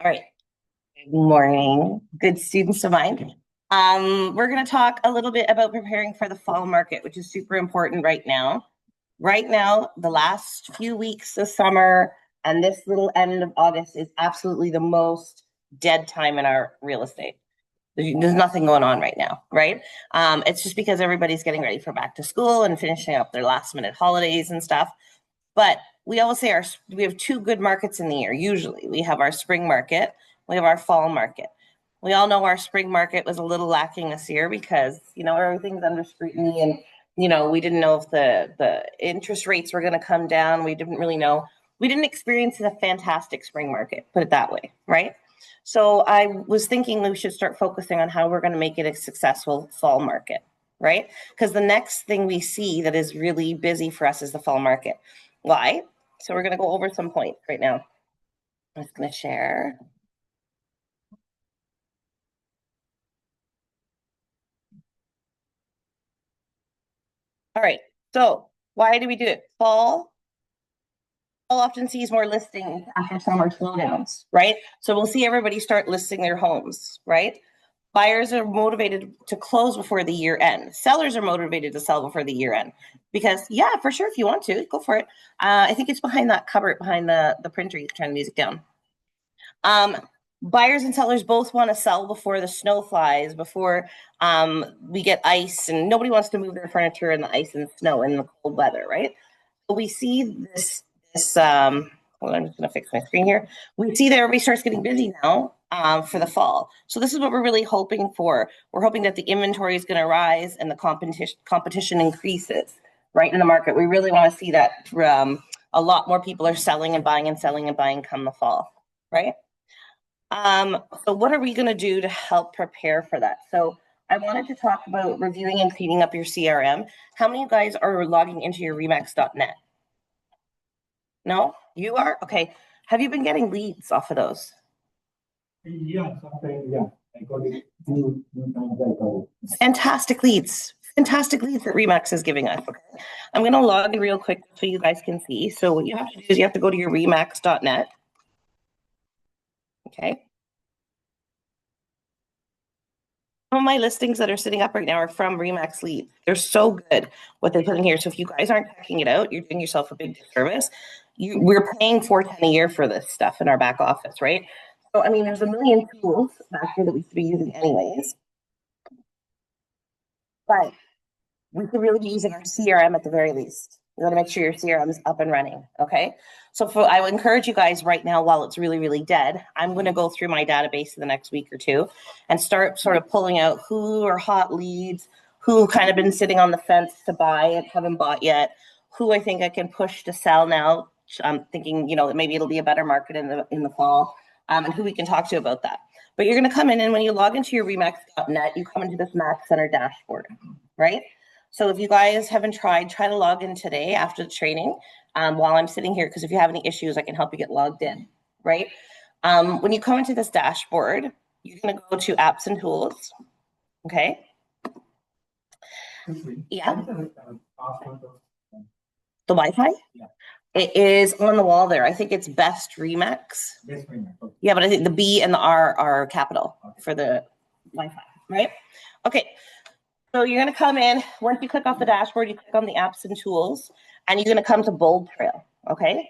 All right. Good morning, good students of mine. We're going to talk a little bit about preparing for the fall market, which is super important right now. Right now, the last few weeks of summer and this little end of August is absolutely the most dead time in our real estate. There's nothing going on right now, right? It's just because everybody's getting ready for back to school and finishing up their last minute holidays and stuff. But we always say we have two good markets in the year. Usually, we have our spring market, we have our fall market. We all know our spring market was a little lacking this year because everything's under scrutiny, and we didn't know if the interest rates were going to come down. We didn't really know. We didn't experience a fantastic spring market, put it that way, right? So I was thinking we should start focusing on how we're going to make it a successful fall market, right? Because the next thing we see that is really busy for us is the fall market. Why? So we're going to go over some points right now. I'm just going to share. All right. So why do we do it? Fall often sees more listings after summer slowdowns, right? So we'll see everybody start listing their homes, right? Buyers are motivated to close before the year end. Sellers are motivated to sell before the year end because, yeah, for sure, if you want to, go for it. I think it's behind that cupboard, behind the printer. You can turn the music down. Buyers and sellers both want to sell before the snow flies, before we get ice, and nobody wants to move their furniture in the ice and snow in the cold weather, right? So we see this. Hold on, I'm just going to fix my screen here. We see that everybody starts getting busy now for the fall. So this is what we're really hoping for. We're hoping that the inventory is going to rise and the competition increases, right, in the market. We really want to see that a lot more people are selling and buying and selling and buying come the fall, right? So what are we going to do to help prepare for that? So I wanted to talk about reviewing and cleaning up your CRM. How many of you guys are logging into your remax.net? No? You are? Okay. Have you been getting leads off of those? Yeah, sometimes, yeah. I got it. Two times I got it. Fantastic leads. Fantastic leads that Remax is giving us. Okay. I'm going to log in real quick so you guys can see. So what you have to do is you have to go to your remax.net. Okay. Some of my listings that are sitting up right now are from Remax Leads. They're so good what they put in here. So if you guys aren't checking it out, you're doing yourself a big disservice. We're paying $410 a year for this stuff in our back office, right? So I mean, there's a million tools back here that we should be using anyways. But we could really be using our CRM at the very least. You want to make sure your CRM is up and running. Okay. So I would encourage you guys right now, while it's really, really dead, I'm going to go through my database in the next week or two and start sort of pulling out who are hot leads, who kind of been sitting on the fence to buy and haven't bought yet, who I think I can push to sell now. I'm thinking, maybe it'll be a better market in the fall, and who we can talk to about that. But you're going to come in, and when you log into your remax.net, you come into this Max Center dashboard, right? So if you guys haven't tried, try to log in today after the training while I'm sitting here, because if you have any issues, I can help you get logged in, right? When you come into this dashboard, you're going to go to apps and tools, okay? Yeah. The Wi-Fi? Yeah. It is on the wall there. I think it's Best Remax. Best Remax. Okay. Yeah, but I think the B and the R are capital for the Wi-Fi, right? Okay. So you're going to come in. Once you click off the dashboard, you click on the apps and tools, and you're going to come to Bold Trail, okay?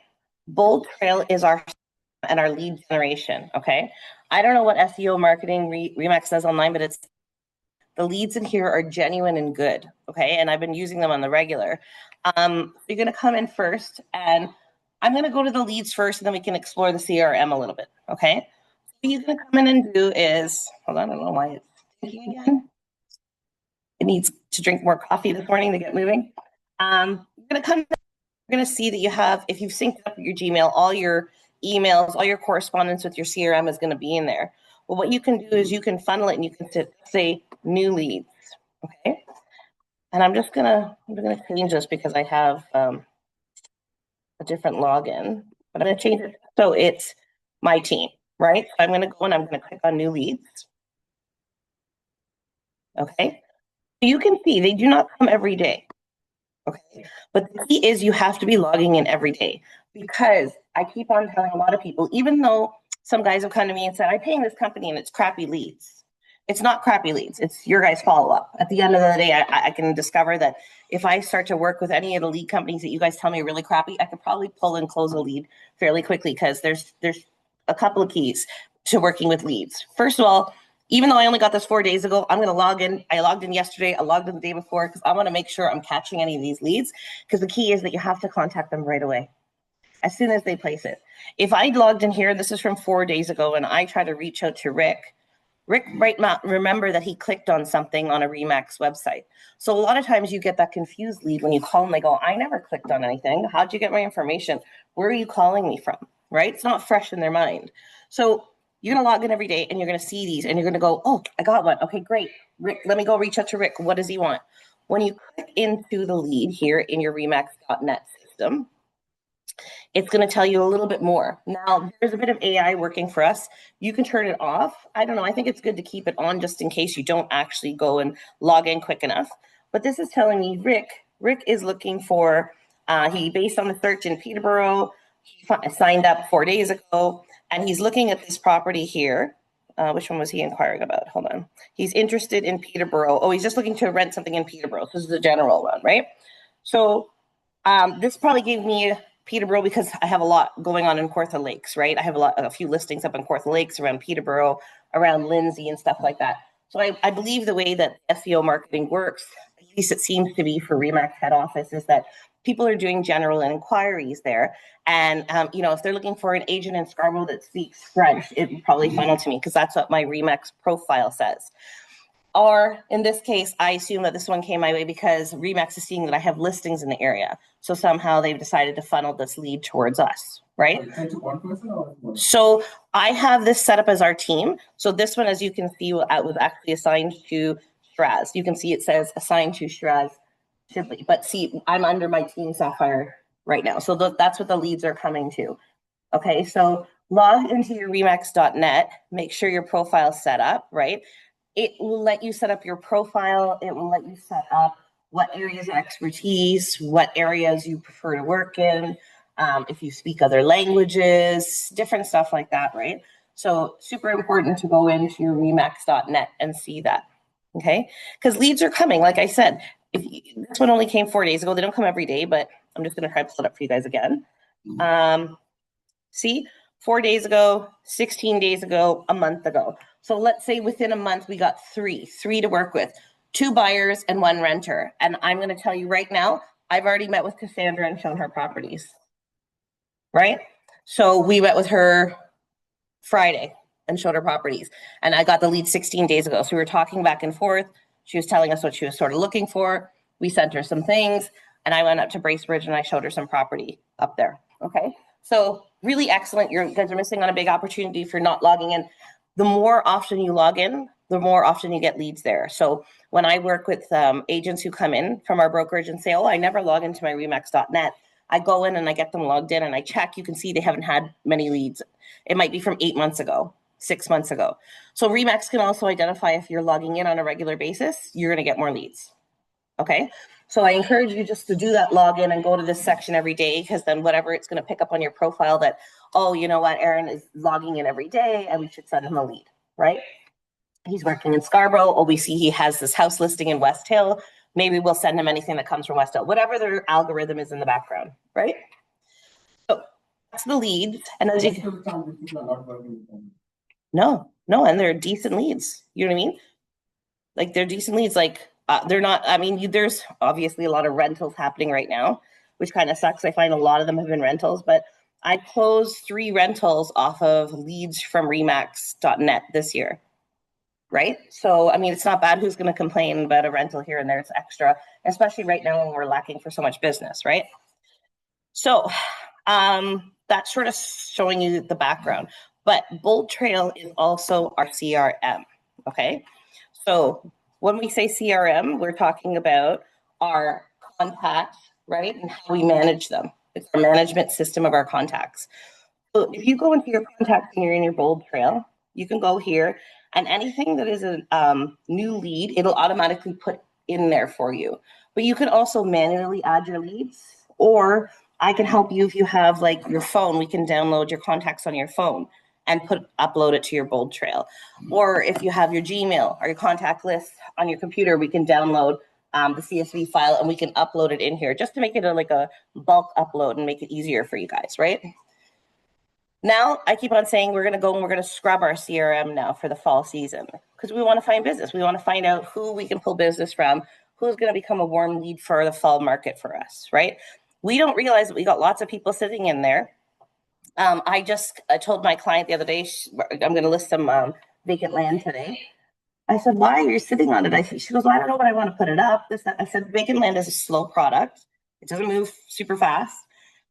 Bold Trail is our lead generation, okay? I don't know what SEO marketing Remax does online, but it's the leads in here are genuine and good, okay? And I've been using them on the regular. You're going to come in first, and I'm going to go to the leads first, and then we can explore the CRM a little bit, okay? What you're going to come in and do is, hold on, I don't know why it's thinking again. It needs to drink more coffee this morning to get moving. You're going to see that you have, if you've synced up your Gmail, all your emails, all your correspondence with your CRM is going to be in there. Well, what you can do is you can funnel it and you can say new leads. Okay. And I'm going to change this because I have a different login, but I'm going to change it. So it's my team, right? So I'm going to go and I'm going to click on new leads. Okay. You can see they do not come every day. Okay. But the key is you have to be logging in every day, because I keep on telling a lot of people, even though some guys have come to me and said, I'm paying this company and it's crappy leads. It's not crappy leads. It's your guys' follow-up. At the end of the day, I can discover that if I start to work with any of the lead companies that you guys tell me are really crappy, I could probably pull and close a lead fairly quickly because there's a couple of keys to working with leads. First of all, even though I only got this 4 days ago, I'm going to log in. I logged in yesterday. I logged in the day before because I want to make sure I'm catching any of these leads, because the key is that you have to contact them right away as soon as they place it. If I logged in here, this is from 4 days ago, and I try to reach out to Rick right now, remember that he clicked on something on a RE/MAX website. So a lot of times you get that confused lead when you call them, they go, I never clicked on anything. How'd you get my information? Where are you calling me from? Right? It's not fresh in their mind. So you're going to log in every day and you're going to see these and you're going to go, oh, I got one. Okay, great. Rick, let me go reach out to Rick. What does he want? When you click into the lead here in your RE/MAX.net system, it's going to tell you a little bit more. Now, there's a bit of AI working for us. You can turn it off. I don't know. I think it's good to keep it on just in case you don't actually go and log in quick enough. But this is telling me Rick is looking for, he based on the search in Peterborough, he signed up 4 days ago, and he's looking at this property here. Which one was he inquiring about? Hold on. He's interested in Peterborough. Oh, he's just looking to rent something in Peterborough. So this is the general one, right? So this probably gave me Peterborough because I have a lot going on in Kawartha Lakes, right? I have a few listings up in Kawartha Lakes, around Peterborough, around Lindsay and stuff like that. So I believe the way that SEO marketing works, at least it seems to be for RE/MAX head office, is that people are doing general inquiries there. And, if they're looking for an agent in Scarborough that speaks French, it would probably funnel to me because that's what my RE/MAX profile says. Or in this case, I assume that this one came my way because RE/MAX is seeing that I have listings in the area. So somehow they've decided to funnel this lead towards us, right? One person or more? So I have this set up as our team. So this one, as you can see, was actually assigned to Straz. You can see it says assigned to Straz Shipley. But see, I'm under my team Sapphire right now. So that's what the leads are coming to. Okay, so log into your RE/MAX.net, make sure your profile's set up, right? It will let you set up your profile. It will let you set up what areas of expertise, what areas you prefer to work in, if you speak other languages, different stuff like that, right? So super important to go into your RE/MAX.net and see that, okay? Because leads are coming, like I said. This one only came 4 days ago. They don't come every day, but I'm just going to try to pull it up for you guys again. See, 4 days ago, 16 days ago, a month ago. So let's say within a month, we got three to work with, 2 buyers and 1 renter. And I'm going to tell you right now, I've already met with Cassandra and shown her properties, right? So we met with her Friday and showed her properties. And I got the lead 16 days ago. So we were talking back and forth. She was telling us what she was sort of looking for. We sent her some things. And I went up to Bracebridge and I showed her some property up there, okay? So really excellent. You guys are missing on a big opportunity for not logging in. The more often you log in, the more often you get leads there. So when I work with agents who come in from our brokerage and say, oh, I never log into my RE/MAX.net, I go in and I get them logged in and I check. You can see they haven't had many leads. It might be from 8 months ago, 6 months ago. So RE/MAX can also identify if you're logging in on a regular basis, you're going to get more leads. Okay. So I encourage you just to do that login and go to this section every day, because then whatever it's going to pick up on your profile that, oh, you know what, Aaron is logging in every day and we should send him a lead, right? He's working in Scarborough. Oh, we see he has this house listing in West Hill. Maybe we'll send him anything that comes from West Hill, whatever their algorithm is in the background, right? So that's the leads. And as you no, and they're decent leads. You know what I mean? Like they're decent leads. Like they're not, I mean, there's obviously a lot of rentals happening right now, which kind of sucks. I find a lot of them have been rentals, but I closed 3 rentals off of leads from RE/MAX.net this year, right? So, I mean, it's not bad. Who's going to complain about a rental here and there? It's extra, especially right now when we're lacking for so much business, right? So that's sort of showing you the background. But Bold Trail is also our CRM, okay? So when we say CRM, we're talking about our contacts, right? And how we manage them. It's our management system of our contacts. So if you go into your contacts and you're in your Bold Trail, you can go here and anything that is a new lead, it'll automatically put in there for you. But you can also manually add your leads, or I can help you if you have like your phone, we can download your contacts on your phone and upload it to your Bold Trail. Or if you have your Gmail or your contact list on your computer, we can download the CSV file and we can upload it in here just to make it like a bulk upload and make it easier for you guys, right? Now, I keep on saying we're going to go and we're going to scrub our CRM now for the fall season because we want to find business. We want to find out who we can pull business from, who's going to become a warm lead for the fall market for us, right? We don't realize that we got lots of people sitting in there. I told my client the other day, I'm going to list some vacant land today. I said, why are you sitting on it? She goes, well, I don't know, but I want to put it up. I said, vacant land is a slow product. It doesn't move super fast.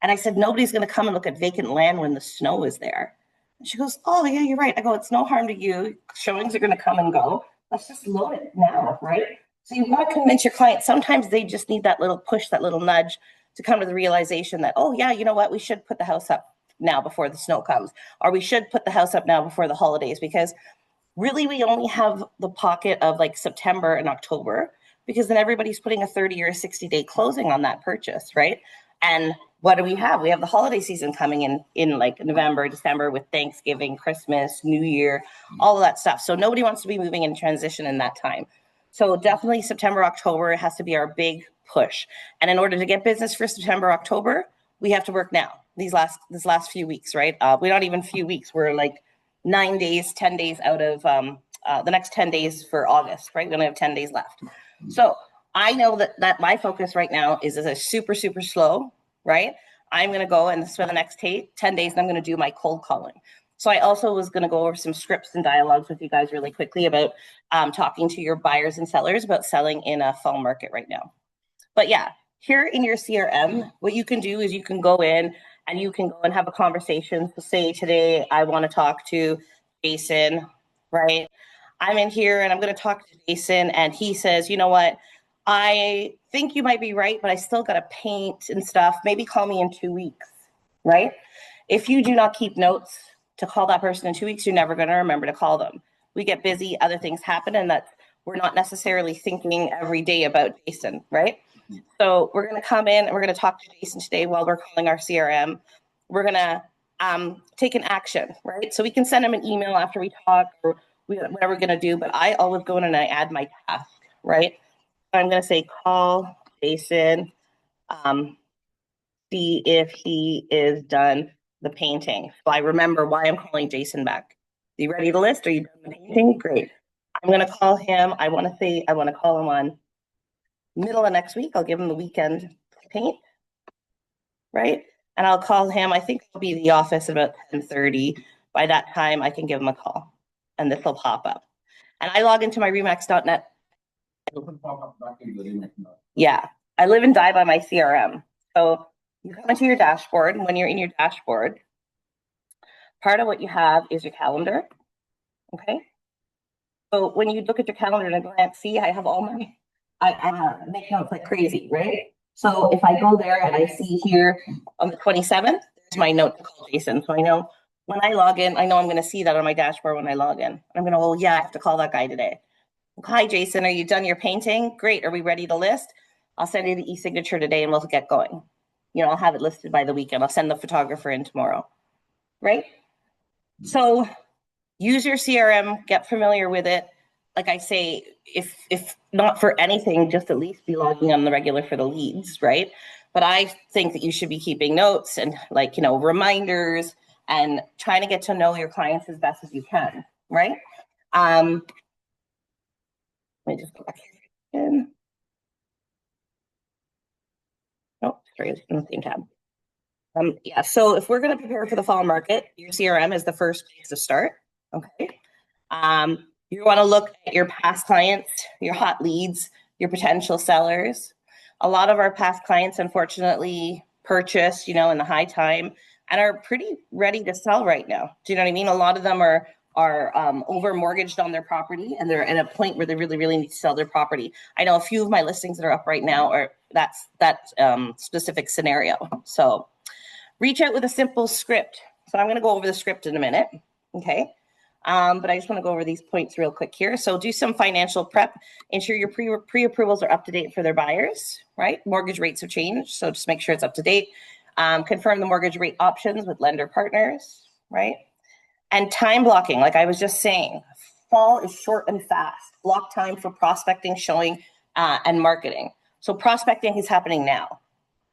And I said, nobody's going to come and look at vacant land when the snow is there. And she goes, oh, yeah, you're right. I go, it's no harm to you. Showings are going to come and go. Let's just load it now, right? So you want to convince your client. Sometimes they just need that little push, that little nudge to come to the realization that, oh, yeah, you know what? We should put the house up now before the snow comes. Or we should put the house up now before the holidays, because really we only have the pocket of like September and October, because then everybody's putting a 30 or a 60-day closing on that purchase, right? And what do we have? We have the holiday season coming in like November, December, with Thanksgiving, Christmas, New Year, all of that stuff. So nobody wants to be moving in transition in that time. So definitely September, October has to be our big push. And in order to get business for September, October, we have to work now, this last few weeks, right? We're not even a few weeks. We're like 9 days, 10 days out of the next 10 days for August, right? We only have 10 days left. So I know that my focus right now is a super, super slow, right? I'm going to go and for the next 10 days, I'm going to do my cold calling. So I also was going to go over some scripts and dialogues with you guys really quickly about talking to your buyers and sellers about selling in a fall market right now. But yeah, here in your CRM, what you can do is you can go in and you can go and have a conversation. So say today, I want to talk to Jason, right? I'm in here and I'm going to talk to Jason and he says, you know what? I think you might be right, but I still got to paint and stuff. Maybe call me in 2 weeks, right? If you do not keep notes to call that person in 2 weeks, you're never going to remember to call them. We get busy, other things happen, and that we're not necessarily thinking every day about Jason, right? So we're going to come in and we're going to talk to Jason today while we're calling our CRM. We're going to take an action, right? So we can send him an email after we talk or whatever we're going to do, but I always go in and I add my task, right? I'm going to say, call Jason, see if he is done the painting. So I remember why I'm calling Jason back. Are you ready to list? Are you done the painting? Great. I'm going to call him. I want to call him on middle of next week. I'll give him the weekend to paint, right? And I'll call him. I think I'll be in the office about 10:30. By that time, I can give him a call and this will pop up. And I log into my Remax.net. Yeah, I live and die by my CRM. So you come into your dashboard, and when you're in your dashboard, part of what you have is your calendar, okay? So when you look at your calendar and glance, see, I have all my, I make notes like crazy, right? So if I go there and I see here on the 27th, there's my note to call Jason. So I know when I log in, I know I'm going to see that on my dashboard when I log in. I'm going to, oh yeah, I have to call that guy today. Hi, Jason, are you done your painting? Great. Are we ready to list? I'll send you the e-signature today and we'll get going. You know, I'll have it listed by the weekend. I'll send the photographer in tomorrow, right? So use your CRM, get familiar with it. Like I say, if not for anything, just at least be logging on the regular for the leads, right? But I think that you should be keeping notes and like, you know, reminders and trying to get to know your clients as best as you can, right? Let me just go back here. Oh, sorry, it's in the same tab. Yeah, so if we're going to prepare for the fall market, your CRM is the first place to start. Okay. You want to look at your past clients, your hot leads, your potential sellers. A lot of our past clients, unfortunately, purchase, you know, in the high time and are pretty ready to sell right now. Do you know what I mean? A lot of them are over mortgaged on their property and they're at a point where they really, really need to sell their property. I know a few of my listings that are up right now are that specific scenario. So reach out with a simple script. So I'm going to go over the script in a minute. Okay. But I just want to go over these points real quick here. So do some financial prep, ensure your pre-approvals are up to date for their buyers, right? Mortgage rates have changed. So just make sure it's up to date. Confirm the mortgage rate options with lender partners, right? And time blocking, like I was just saying, fall is short and fast. Block time for prospecting, showing, and marketing. So prospecting is happening now.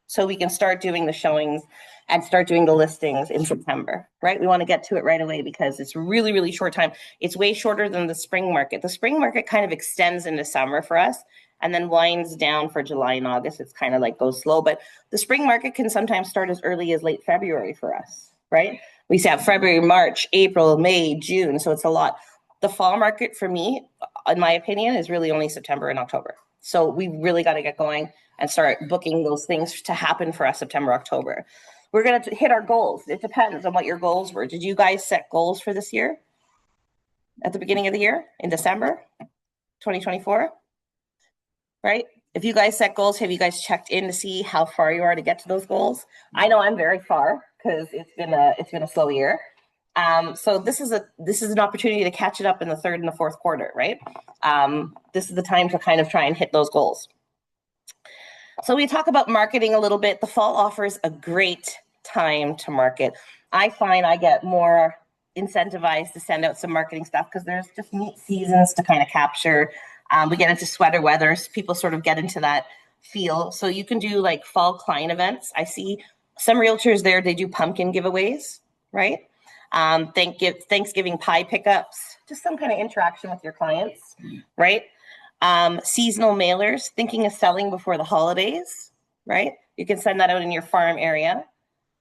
So we can start doing the showings and start doing the listings in September, right? We want to get to it right away because it's really, really short time. It's way shorter than the spring market. The spring market kind of extends into summer for us and then winds down for July and August. It's kind of like goes slow, but the spring market can sometimes start as early as late February for us, right? We have February, March, April, May, June. So it's a lot. The fall market for me, in my opinion, is really only September and October. So we really got to get going and start booking those things to happen for us September, October. We're going to hit our goals. It depends on what your goals were. Did you guys set goals for this year at the beginning of the year in December 2024? Right? If you guys set goals, have you guys checked in to see how far you are to get to those goals? I know I'm very far because it's been a slow year. So this is an opportunity to catch it up in the third and the fourth quarter, right? This is the time to kind of try and hit those goals. So we talk about marketing a little bit. The fall offers a great time to market. I find I get more incentivized to send out some marketing stuff because there's just neat seasons to kind of capture. We get into sweater weather. So people sort of get into that feel. So you can do like fall client events. I see some realtors there, they do pumpkin giveaways, right? Thanksgiving pie pickups, just some kind of interaction with your clients, right? Seasonal mailers, thinking of selling before the holidays, right? You can send that out in your farm area.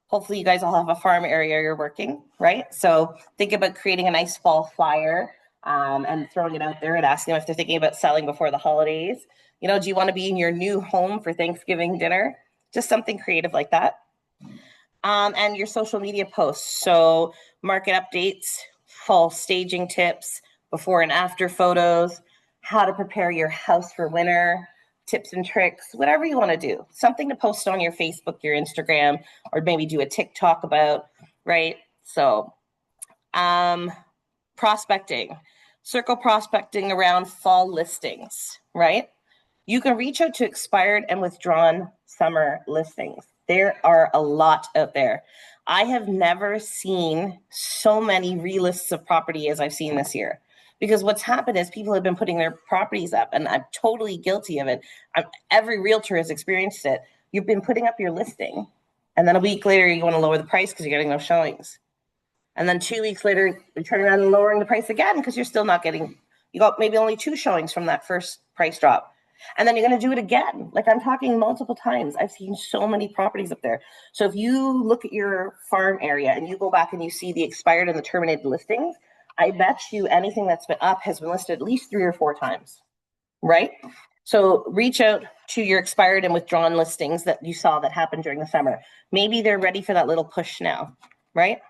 Hopefully you guys all have a farm area you're working, right? So think about creating a nice fall flyer and throwing it out there and asking them if they're thinking about selling before the holidays. You know, do you want to be in your new home for Thanksgiving dinner? Just something creative like that. And your social media posts. So market updates, fall staging tips, before and after photos, how to prepare your house for winter, tips and tricks, whatever you want to do. Something to post on your Facebook, your Instagram, or maybe do a TikTok about, right? So prospecting, circle prospecting around fall listings, right? You can reach out to expired and withdrawn summer listings. There are a lot out there. I have never seen so many relists of property as I've seen this year. Because what's happened is people have been putting their properties up, and I'm totally guilty of it. Every realtor has experienced it. You've been putting up your listing, and then a week later, you want to lower the price because you're getting no showings. And then 2 weeks later, you're turning around and lowering the price again because you're still not getting, you got maybe only 2 showings from that first price drop. And then you're going to do it again. Like I'm talking multiple times. I've seen so many properties up there. So if you look at your farm area and you go back and you see the expired and the terminated listings, I bet you anything that's been up has been listed at least 3 or 4 times, right? So reach out to your expired and withdrawn listings that you saw that happened during the summer. Maybe they're ready for that little push now, right?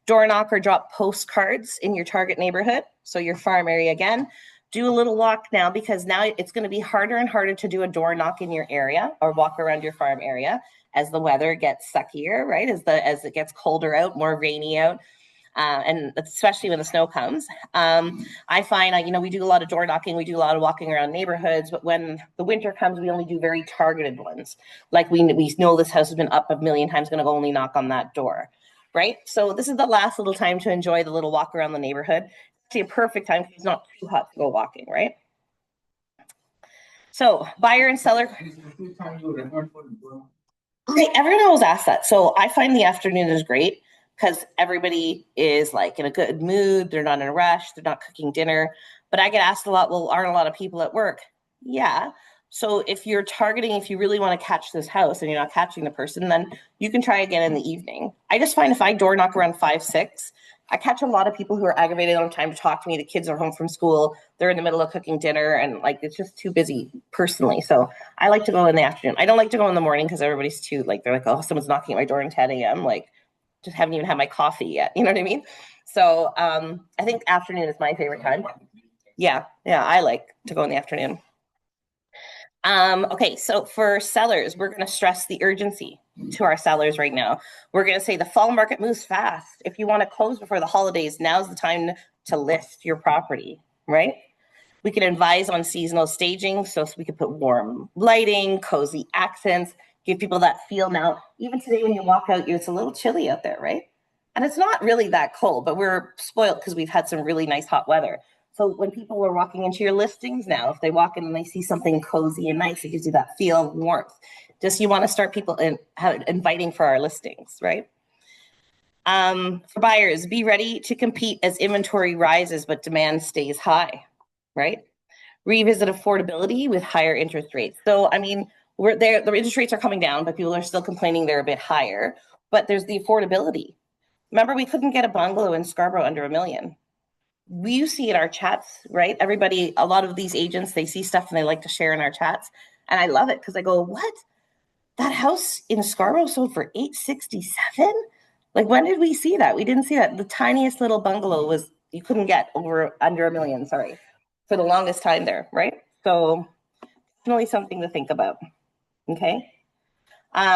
Door knock or drop postcards in your target neighborhood. So your farm area again. Do a little walk now because now it's going to be harder and harder to do a door knock in your area or walk around your farm area as the weather gets suckier, right? As it gets colder out, more rainy out. And especially when the snow comes. I find, we do a lot of door knocking, we do a lot of walking around neighborhoods, but when the winter comes, we only do very targeted ones. Like we know this house has been up a million times, going to only knock on that door, right? So this is the last little time to enjoy the little walk around the neighborhood. It's actually a perfect time because it's not too hot to go walking, right? So buyer and seller. Okay, everyone always asks that. So I find the afternoon is great because everybody is like in a good mood. They're not in a rush. They're not cooking dinner. But I get asked a lot, well, aren't a lot of people at work? Yeah. So if you're targeting, if you really want to catch this house and you're not catching the person, then you can try again in the evening. I just find if I door knock around 5, 6, I catch a lot of people who are aggravated on time to talk to me. The kids are home from school. They're in the middle of cooking dinner and like, it's just too busy personally. So I like to go in the afternoon. I don't like to go in the morning because everybody's too like, they're like, oh, someone's knocking at my door at 10 a.m. Like, just haven't even had my coffee yet. You know what I mean? So I think afternoon is my favorite time. Yeah, I like to go in the afternoon. Okay, so for sellers, we're going to stress the urgency to our sellers right now. We're going to say the fall market moves fast. If you want to close before the holidays, now's the time to list your property, right? We can advise on seasonal staging, so we could put warm lighting, cozy accents, give people that feel now. Even today when you walk out, it's a little chilly out there, right? And it's not really that cold, but we're spoiled because we've had some really nice hot weather. So when people are walking into your listings now, if they walk in and they see something cozy and nice, it gives you that feel of warmth. Just you want to start people inviting for our listings, right? For buyers, be ready to compete as inventory rises, but demand stays high, right? Revisit affordability with higher interest rates. So, I mean, we're there, the interest rates are coming down, but people are still complaining they're a bit higher. But there's the affordability. Remember, we couldn't get a bungalow in Scarborough under $1 million. You see in our chats, right? Everybody, a lot of these agents, they see stuff and they like to share in our chats. And I love it because I go, what? That house in Scarborough sold for $867? Like, when did we see that? We didn't see that. The tiniest little bungalow was, you couldn't get under $1 million, sorry, for the longest time there, right? So definitely something to think about, okay?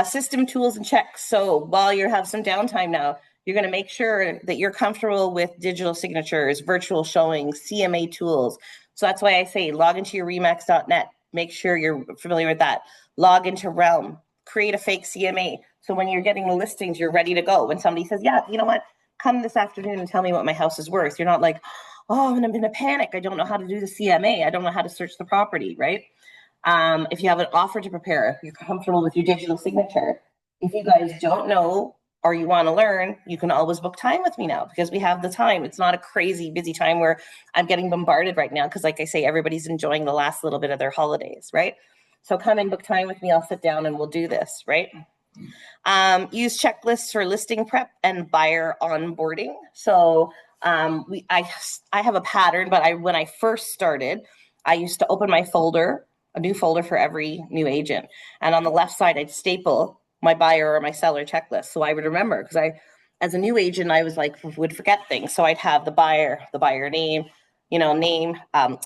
System tools and checks. So while you have some downtime now, you're going to make sure that you're comfortable with digital signatures, virtual showings, CMA tools. So that's why I say log into your remax.net. Make sure you're familiar with that. Log into Realm. Create a fake CMA. So when you're getting the listings, you're ready to go. When somebody says, yeah, you know what? Come this afternoon and tell me what my house is worth. You're not like, oh, and I'm in a panic. I don't know how to do the CMA. I don't know how to search the property, right? If you have an offer to prepare, you're comfortable with your digital signature. If you guys don't know or you want to learn, you can always book time with me now because we have the time. It's not a crazy busy time where I'm getting bombarded right now because, like I say, everybody's enjoying the last little bit of their holidays, right? So come and book time with me. I'll sit down and we'll do this, right? Use checklists for listing prep and buyer onboarding. So I have a pattern, but when I first started, I used to open my folder, a new folder for every new agent. And on the left side, I'd staple my buyer or my seller checklist. So I would remember because as a new agent, I was like, would forget things. So I'd have the buyer name, name,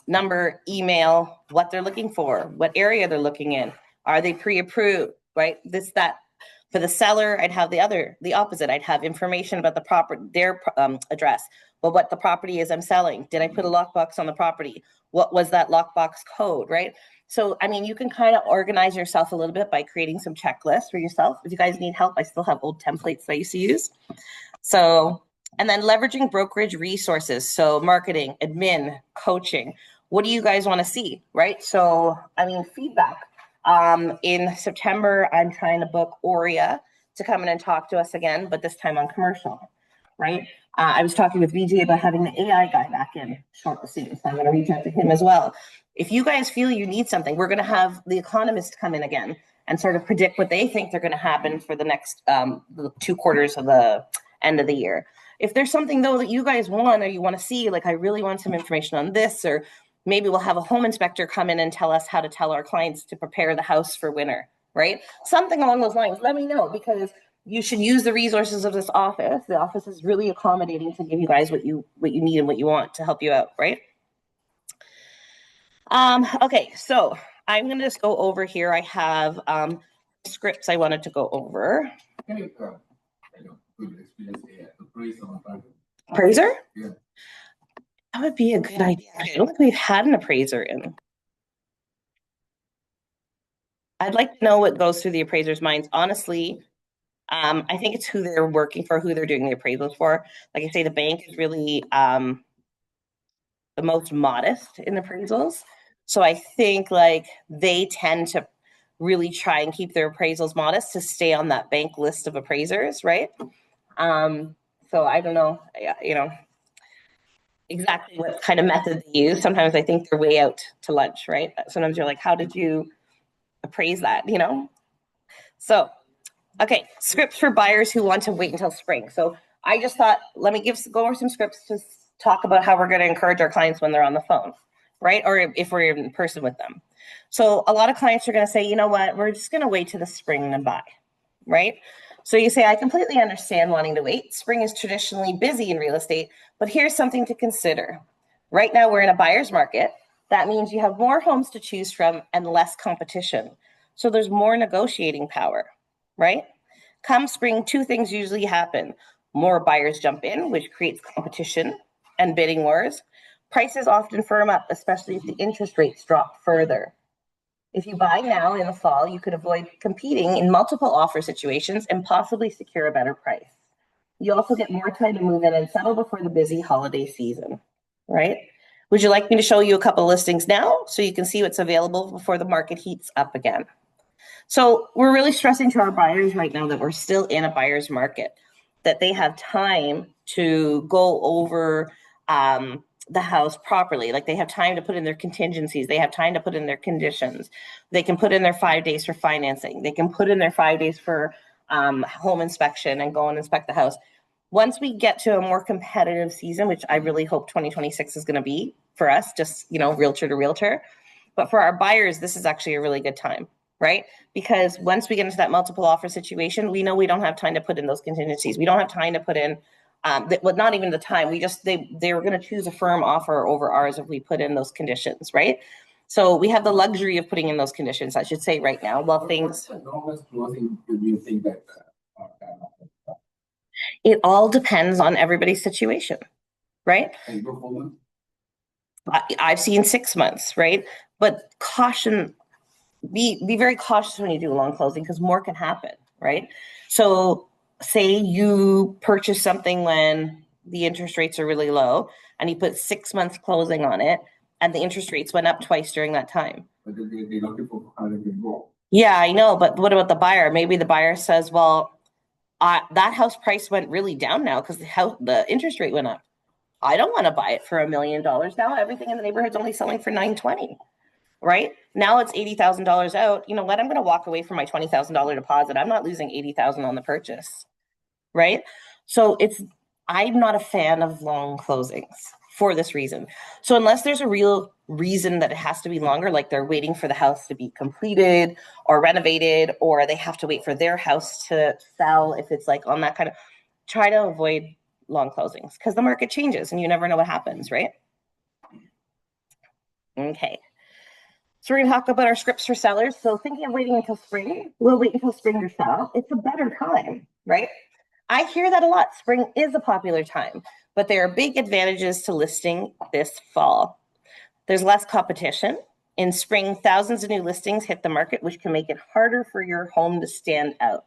number, email, what they're looking for, what area they're looking in. Are they pre-approved, right? This, that. For the seller, I'd have the opposite. I'd have information about the property, their address, well, what the property is I'm selling. Did I put a lockbox on the property? What was that lockbox code, right? So, I mean, you can kind of organize yourself a little bit by creating some checklists for yourself. If you guys need help, I still have old templates that I used to use. So, and then leveraging brokerage resources. So marketing, admin, coaching. What do you guys want to see, right? So, I mean, feedback. In September, I'm trying to book Aurea to come in and talk to us again, but this time on commercial, right? I was talking with VJ about having the AI guy back in shortly soon, so I'm going to reach out to him as well. If you guys feel you need something, we're going to have the Economist come in again and sort of predict what they think they're going to happen for the next 2 quarters of the end of the year. If there's something, though, that you guys want or you want to see, like I really want some information on this, or maybe we'll have a home inspector come in and tell us how to tell our clients to prepare the house for winter, right? Something along those lines. Let me know, because you should use the resources of this office. The office is really accommodating to give you guys what you need and what you want to help you out, right? Okay, so I'm going to just go over here. I have scripts I wanted to go over. Appraiser? Yeah. That would be a good idea. I don't think we've had an appraiser in. I'd like to know what goes through the appraiser's minds. Honestly, I think it's who they're working for, who they're doing the appraisals for. Like I say, the bank is really the most modest in appraisals. So I think like they tend to really try and keep their appraisals modest to stay on that bank list of appraisers, right? So I don't know, exactly what kind of method they use. Sometimes I think they're way out to lunch, right? Sometimes you're like, how did you appraise that, So, okay, scripts for buyers who want to wait until spring. So I just thought, let me go over some scripts to talk about how we're going to encourage our clients when they're on the phone, right? Or if we're in person with them. So a lot of clients are going to say, you know what, we're just going to wait to the spring and buy, right? So you say, I completely understand wanting to wait. Spring is traditionally busy in real estate, but here's something to consider. Right now we're in a buyer's market. That means you have more homes to choose from and less competition. So there's more negotiating power, right? Come spring, 2 things usually happen. More buyers jump in, which creates competition and bidding wars. Prices often firm up, especially if the interest rates drop further. If you buy now in the fall, you could avoid competing in multiple offer situations and possibly secure a better price. You also get more time to move in and settle before the busy holiday season, right? Would you like me to show you a couple of listings now so you can see what's available before the market heats up again? So we're really stressing to our buyers right now that we're still in a buyer's market, that they have time to go over the house properly. Like they have time to put in their contingencies. They have time to put in their conditions. They can put in their 5 days for financing. They can put in their 5 days for home inspection and go and inspect the house. Once we get to a more competitive season, which I really hope 2026 is going to be for us, just, realtor to realtor. But for our buyers, this is actually a really good time, right? Because once we get into that multiple offer situation, we know we don't have time to put in those contingencies. We don't have time to put in, not even the time. They were going to choose a firm offer over ours if we put in those conditions, right? So we have the luxury of putting in those conditions, I should say, right now. Well, things. What's the longest closing do you think that? It all depends on everybody's situation, right? I've seen 6 months, right? But caution, be very cautious when you do a long closing because more can happen, right? So say you purchase something when the interest rates are really low and you put 6 months closing on it and the interest rates went up twice during that time. But they're looking for how they can go. Yeah, I know. But what about the buyer? Maybe the buyer says, well, that house price went really down now because the interest rate went up. I don't want to buy it for $1 million now. Everything in the neighborhood's only selling for $920, right? Now it's $80,000 out. You know what? I'm going to walk away from my $20,000 deposit. I'm not losing $80,000 on the purchase, right? So I'm not a fan of long closings for this reason. So unless there's a real reason that it has to be longer, like they're waiting for the house to be completed or renovated, or they have to wait for their house to sell, if it's like on that kind of, try to avoid long closings because the market changes and you never know what happens, right? Okay. So we're going to talk about our scripts for sellers. So thinking of waiting until spring, we'll wait until spring to sell. It's a better time, right? I hear that a lot. Spring is a popular time, but there are big advantages to listing this fall. There's less competition. In spring, thousands of new listings hit the market, which can make it harder for your home to stand out.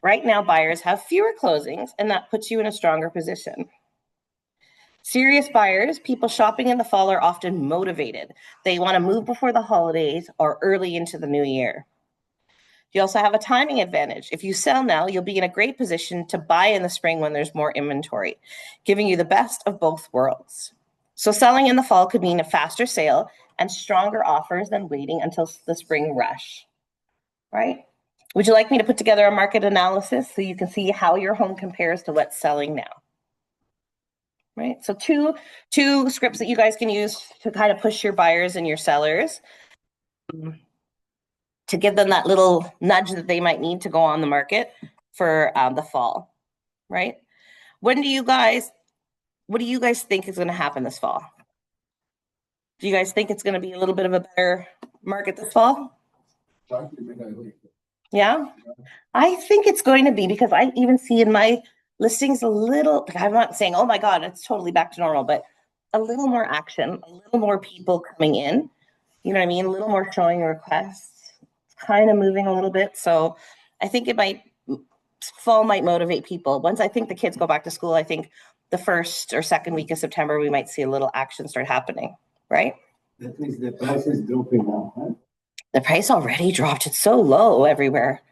Right now, buyers have fewer closings, and that puts you in a stronger position. Serious buyers, people shopping in the fall, are often motivated. They want to move before the holidays or early into the new year. You also have a timing advantage. If you sell now, you'll be in a great position to buy in the spring when there's more inventory, giving you the best of both worlds. So selling in the fall could mean a faster sale and stronger offers than waiting until the spring rush, right? Would you like me to put together a market analysis so you can see how your home compares to what's selling now? Right, so two scripts that you guys can use to kind of push your buyers and your sellers to give them that little nudge that they might need to go on the market for the fall, right? What do you guys think is going to happen this fall? Do you guys think it's going to be a little bit of a better market this fall? Yeah, I think it's going to be, because I even see in my listings a little, I'm not saying, oh my God, it's totally back to normal, but a little more action, a little more people coming in, you know what I mean? A little more showing requests, kind of moving a little bit. So I think fall might motivate people. Once I think the kids go back to school, I think the first or second week of September, we might see a little action start happening, right? That means the price is dropping now, huh? The price already dropped. It's so low everywhere.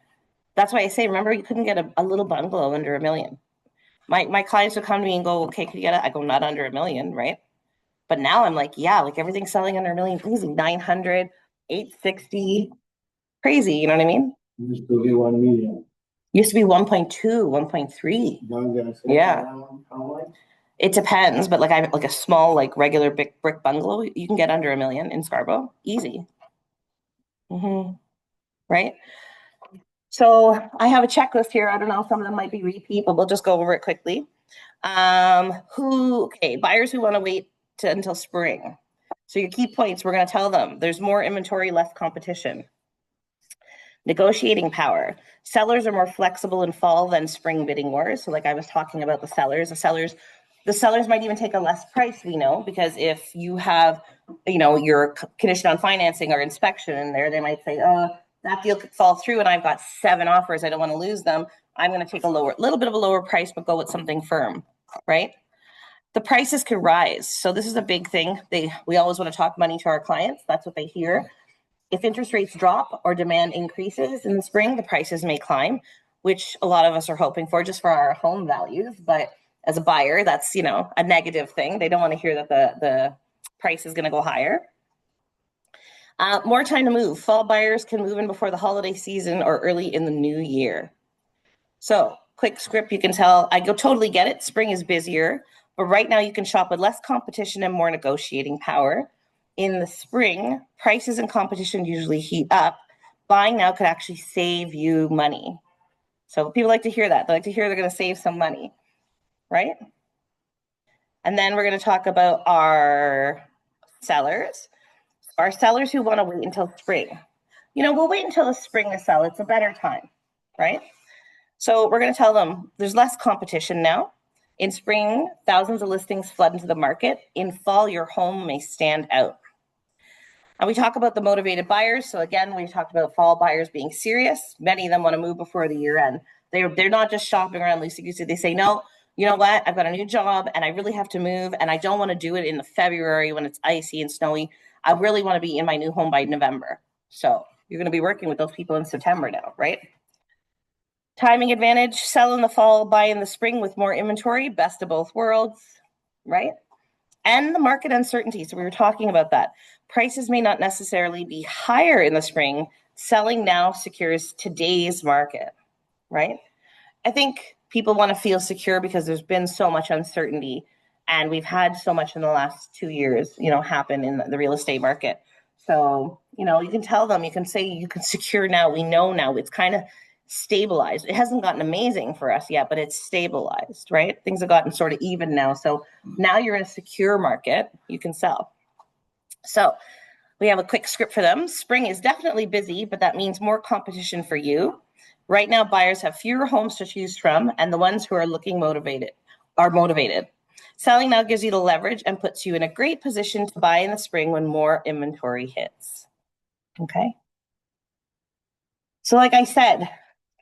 That's why I say, remember, you couldn't get a little bungalow under $1 million. My clients would come to me and go, okay, can you get it? I go, not under $1 million, right? But now I'm like, yeah, like everything's selling under $1 million, crazy, 900, 860, crazy, you know what I mean? Used to be 1 million. Used to be 1.2, 1.3. Yeah. How much? It depends, but like a small, like regular brick bungalow, you can get under $1 million in Scarborough, easy. Right? So I have a checklist here. I don't know, some of them might be repeat, but we'll just go over it quickly. Buyers who want to wait until spring. So your key points, we're going to tell them there's more inventory, less competition. Negotiating power. Sellers are more flexible in fall than spring bidding wars. So like I was talking about the sellers might even take a less price, we know, because if you have, your condition on financing or inspection in there, they might say, oh, that deal could fall through and I've got 7 offers. I don't want to lose them. I'm going to take a little bit of a lower price, but go with something firm, right? The prices could rise. So this is a big thing. We always want to talk money to our clients. That's what they hear. If interest rates drop or demand increases in the spring, the prices may climb, which a lot of us are hoping for just for our home values. But as a buyer, that's, a negative thing. They don't want to hear that the price is going to go higher. More time to move. Fall buyers can move in before the holiday season or early in the new year. So quick script, you can tell, totally get it. Spring is busier, but right now you can shop with less competition and more negotiating power. In the spring, prices and competition usually heat up. Buying now could actually save you money. So people like to hear that. They like to hear they're going to save some money, right? And then we're going to talk about our sellers. Our sellers who want to wait until spring. We'll wait until the spring to sell. It's a better time, right? So we're going to tell them there's less competition now. In spring, thousands of listings flood into the market. In fall, your home may stand out. And we talk about the motivated buyers. So again, we talked about fall buyers being serious. Many of them want to move before the year end. They're not just shopping around loosey-goosey. They say, no, you know what? I've got a new job and I really have to move and I don't want to do it in the February when it's icy and snowy. I really want to be in my new home by November. So you're going to be working with those people in September now, right? Timing advantage, sell in the fall, buy in the spring with more inventory, best of both worlds, right? And the market uncertainty. So we were talking about that. Prices may not necessarily be higher in the spring. Selling now secures today's market, right? I think people want to feel secure because there's been so much uncertainty and we've had so much in the last 2 years, happen in the real estate market. So, you can tell them, you can say you can secure now. We know now it's kind of stabilized. It hasn't gotten amazing for us yet, but it's stabilized, right? Things have gotten sort of even now. So now you're in a secure market, you can sell. So we have a quick script for them. Spring is definitely busy, but that means more competition for you. Right now, buyers have fewer homes to choose from, and the ones who are looking are motivated. Selling now gives you the leverage and puts you in a great position to buy in the spring when more inventory hits. Okay. So like I said,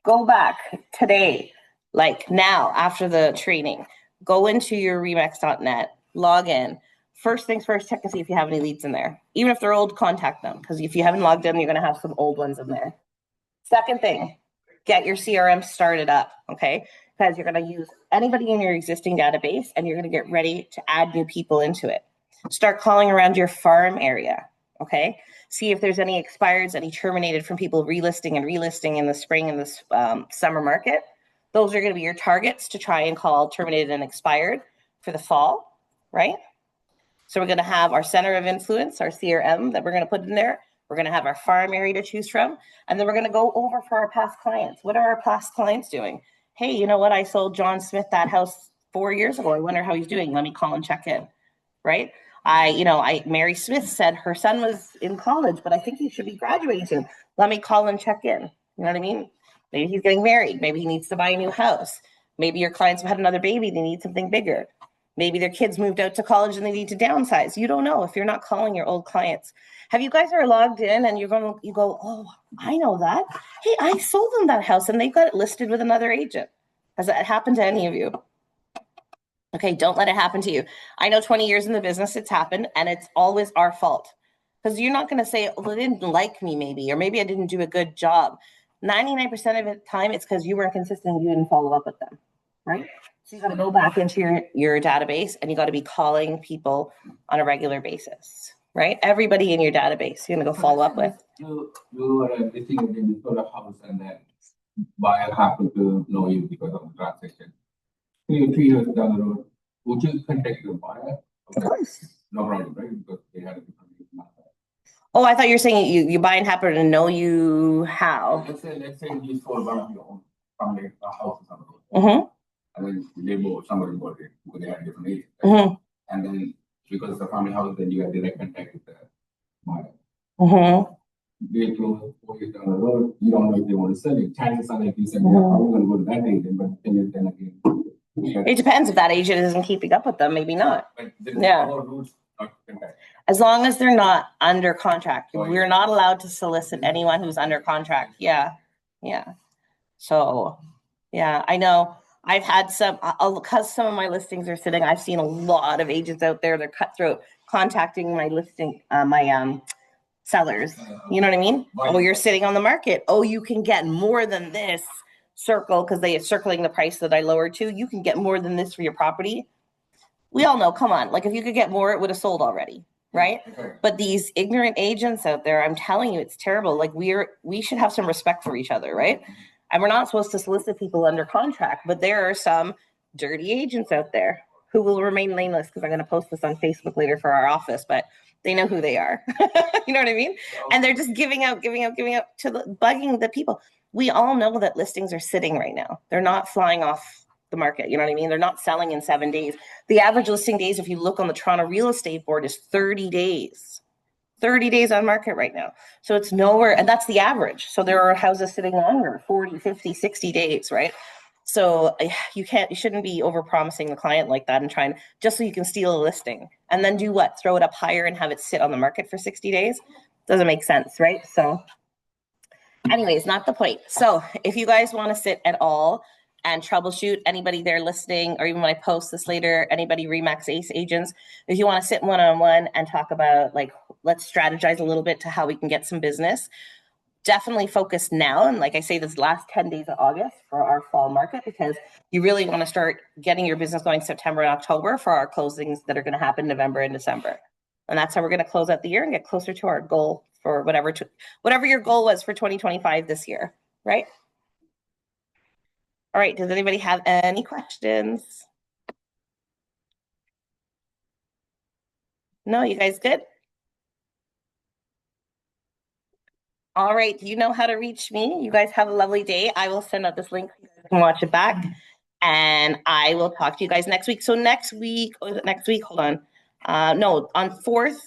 go back today, like now after the training, go into your remax.net, log in. First things first, check and see if you have any leads in there. Even if they're old, contact them, because if you haven't logged in, you're going to have some old ones in there. Second thing, get your CRM started up, okay? Because you're going to use anybody in your existing database and you're going to get ready to add new people into it. Start calling around your farm area, okay? See if there's any expireds, any terminated from people relisting in the spring and this summer market. Those are going to be your targets to try and call terminated and expired for the fall, right? So we're going to have our center of influence, our CRM that we're going to put in there. We're going to have our farm area to choose from. And then we're going to go over for our past clients. What are our past clients doing? Hey, you know what? I sold John Smith that house 4 years ago. I wonder how he's doing. Let me call and check in, right? Mary Smith said her son was in college, but I think he should be graduating soon. Let me call and check in. You know what I mean? Maybe he's getting married. Maybe he needs to buy a new house. Maybe your clients have had another baby. They need something bigger. Maybe their kids moved out to college and they need to downsize. You don't know if you're not calling your old clients. Have you guys ever logged in and you go, oh, I know that. Hey, I sold them that house and they've got it listed with another agent. Has that happened to any of you? Okay, don't let it happen to you. I know 20 years in the business, it's happened, and it's always our fault. Because you're not going to say, well, they didn't like me maybe, or maybe I didn't do a good job. 99% of the time, it's because you weren't consistent, you didn't follow up with them, right? So you got to go back into your database, and you got to be calling people on a regular basis, right? Everybody in your database, you're going to go follow up with. You were listing it in the house, and then buyer happened to know you because of the transaction. 3 years down the road, would you contact the buyer? Of course. No problem, right? Because they had a different reason. Oh, I thought you were saying you buy and happen to know you how. Let's say you sold one of your own family a house or something. Mm-hmm. And then somebody bought it because they had a different age. Right? Mm-hmm. And then because it's a family house, then you have direct contact with the buyer. Mm-hmm. They close 4 years down the road, you don't know if they want to sell it. Chances are like you said, I'm going to go to that agent, but then again. It depends if that agent isn't keeping up with them, maybe not. Yeah. As long as they're not under contract. We're not allowed to solicit anyone who's under contract. Yeah. Yeah. So, Yeah, I know. I've had some, because some of my listings are sitting, I've seen a lot of agents out there, they're cutthroat, contacting my listing, my sellers. You know what I mean? Oh, you're sitting on the market. Oh, you can get more than this circle because they are circling the price that I lowered to. You can get more than this for your property. We all know, come on, like if you could get more, it would have sold already, right? But these ignorant agents out there, I'm telling you, it's terrible. Like we should have some respect for each other, right? And we're not supposed to solicit people under contract, but there are some dirty agents out there who will remain nameless because I'm going to post this on Facebook later for our office, but they know who they are. You know what I mean? And they're just giving out to bugging the people. We all know that listings are sitting right now. They're not flying off the market. You know what I mean? They're not selling in 7 days. The average listing days, if you look on the Toronto Real Estate Board, is 30 days. 30 days on market right now. So it's nowhere, and that's the average. So there are houses sitting longer, 40, 50, 60 days, right? So you shouldn't be over promising the client like that and trying just so you can steal a listing and then do what? Throw it up higher and have it sit on the market for 60 days? Doesn't make sense, right? So anyways, not the point. So if you guys want to sit at all and troubleshoot, anybody there listening, or even when I post this later, anybody Remax Ace agents, if you want to sit one-on-one and talk about, like, let's strategize a little bit to how we can get some business, definitely focus now. And like I say, this last 10 days of August for our fall market, because you really want to start getting your business going September and October for our closings that are going to happen November and December. And that's how we're going to close out the year and get closer to our goal for whatever your goal was for 2025 this year, right? All right, does anybody have any questions? No, you guys good? All right, you know how to reach me. You guys have a lovely day. I will send out this link so you guys can watch it back. And I will talk to you guys next week. So next week, next week? Hold on. No, on 4th,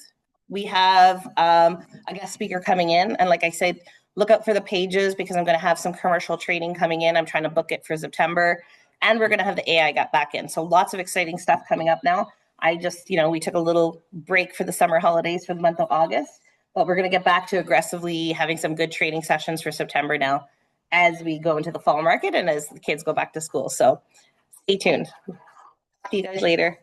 we have a guest speaker coming in. And like I said, look out for the pages because I'm going to have some commercial training coming in. I'm trying to book it for September. And we're going to have the AI got back in. So lots of exciting stuff coming up now. I just, we took a little break for the summer holidays for the month of August. But we're going to get back to aggressively having some good training sessions for September now as we go into the fall market and as the kids go back to school. So stay tuned. See you guys later.